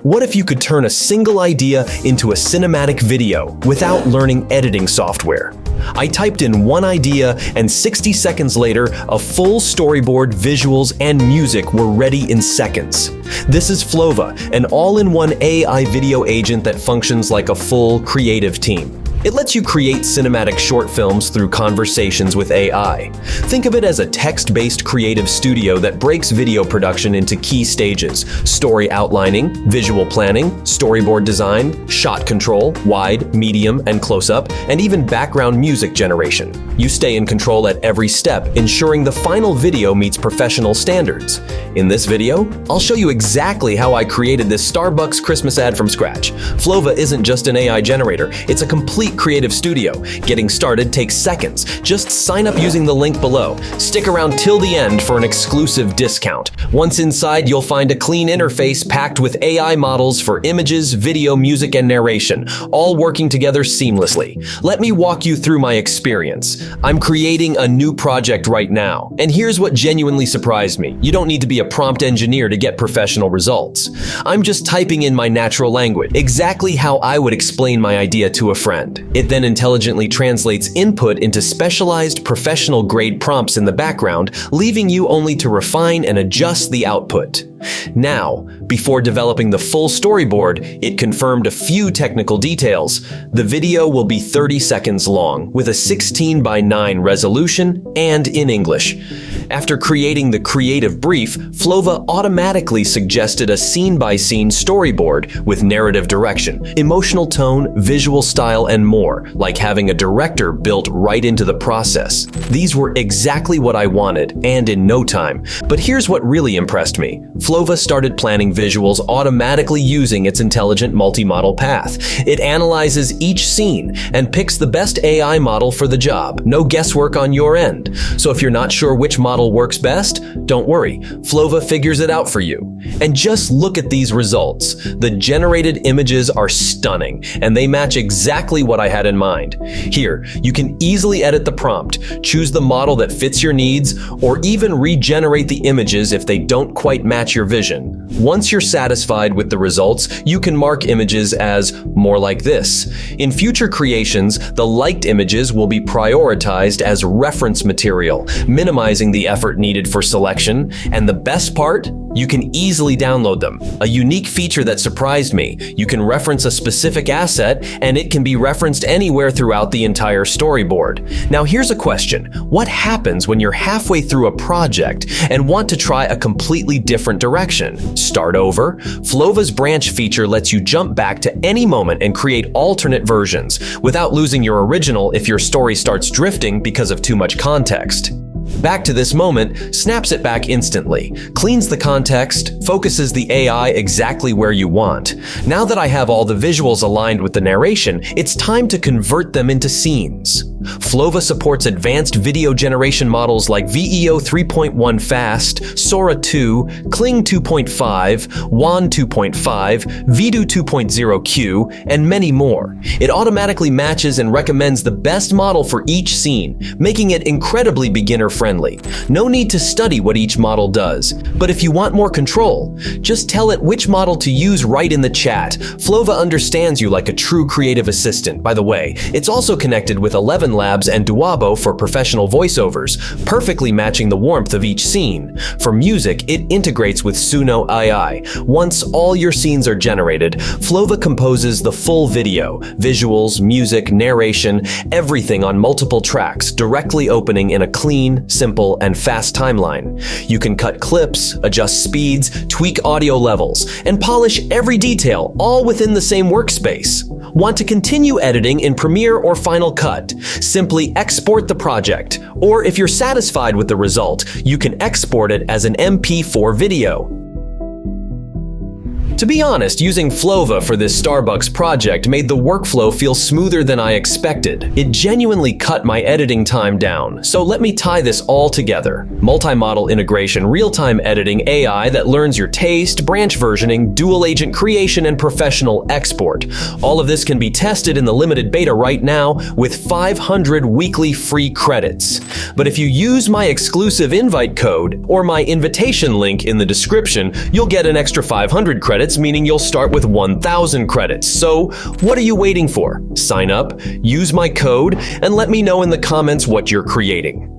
What if you could turn a single idea into a cinematic video without learning editing software? I typed in one idea, and 60 seconds later, a full storyboard, visuals, and music were ready in seconds. This is Flova, an all-in-one AI video agent that functions like a full creative team. It lets you create cinematic short films through conversations with AI. Think of it as a text-based creative studio that breaks video production into key stages: story outlining, visual planning, storyboard design, shot control, wide, medium, and close-up, and even background music generation. You stay in control at every step, ensuring the final video meets professional standards. In this video, I'll show you exactly how I created this Starbucks Christmas ad from scratch. Flova isn't just an AI generator, it's a complete creative studio. Getting started takes seconds. Just sign up using the link below. Stick around till the end for an exclusive discount. Once inside, you'll find a clean interface packed with AI models for images, video, music, and narration, all working together seamlessly. Let me walk you through my experience. I'm creating a new project right now, and here's what genuinely surprised me. You don't need to be a prompt engineer to get professional results. I'm just typing in my natural language, exactly how I would explain my idea to a friend. It then intelligently translates input into specialized professional-grade prompts in the background, leaving you only to refine and adjust the output. Now, before developing the full storyboard, it confirmed a few technical details. The video will be 30 seconds long, with a 16:9 resolution and in English. After creating the creative brief, Flova automatically suggested a scene-by-scene storyboard with narrative direction, emotional tone, visual style, and more, like having a director built right into the process. These were exactly what I wanted, and in no time. But here's what really impressed me. Flova started planning visuals automatically using its intelligent multi-model path. It analyzes each scene and picks the best AI model for the job. No guesswork on your end. So if you're not sure which model works best, don't worry. Flova figures it out for you. And just look at these results. The generated images are stunning, and they match exactly what I had in mind. Here, you can easily edit the prompt, choose the model that fits your needs, or even regenerate the images if they don't quite match your vision. Once you're satisfied with the results, you can mark images as more like this. In future creations, the liked images will be prioritized as reference material, minimizing the effort needed for selection. And the best part? You can easily download them. A unique feature that surprised me. You can reference a specific asset, and it can be referenced anywhere throughout the entire storyboard. Now here's a question. What happens when you're halfway through a project and want to try a completely different direction? Start over? Flova's branch feature lets you jump back to any moment and create alternate versions without losing your original if your story starts drifting because of too much context. Back to this moment snaps it back instantly, cleans the context, focuses the AI exactly where you want. Now that I have all the visuals aligned with the narration, it's time to convert them into scenes. Flova supports advanced video generation models like VEO 3.1 Fast, Sora 2, Kling 2.5, WAN 2.5, Vidu 2.0Q, and many more. It automatically matches and recommends the best model for each scene, making it incredibly beginner-friendly. No need to study what each model does. But if you want more control, just tell it which model to use right in the chat. Flova understands you like a true creative assistant. By the way, it's also connected with 11 Labs and Duabo for professional voiceovers, perfectly matching the warmth of each scene. For music, it integrates with Suno AI. Once all your scenes are generated, Flova composes the full video, visuals, music, narration, everything on multiple tracks, directly opening in a clean, simple, and fast timeline. You can cut clips, adjust speeds, tweak audio levels, and polish every detail, all within the same workspace. Want to continue editing in Premiere or Final Cut? Simply export the project. Or if you're satisfied with the result, you can export it as an MP4 video. To be honest, using Flova for this Starbucks project made the workflow feel smoother than I expected. It genuinely cut my editing time down, so let me tie this all together. Multi-model integration, real-time editing, AI that learns your taste, branch versioning, dual agent creation, and professional export. All of this can be tested in the limited beta right now with 500 weekly free credits. But if you use my exclusive invite code or my invitation link in the description, you'll get an extra 500 credits credits, meaning you'll start with 1,000 credits. So, what are you waiting for? Sign up, use my code, and let me know in the comments what you're creating.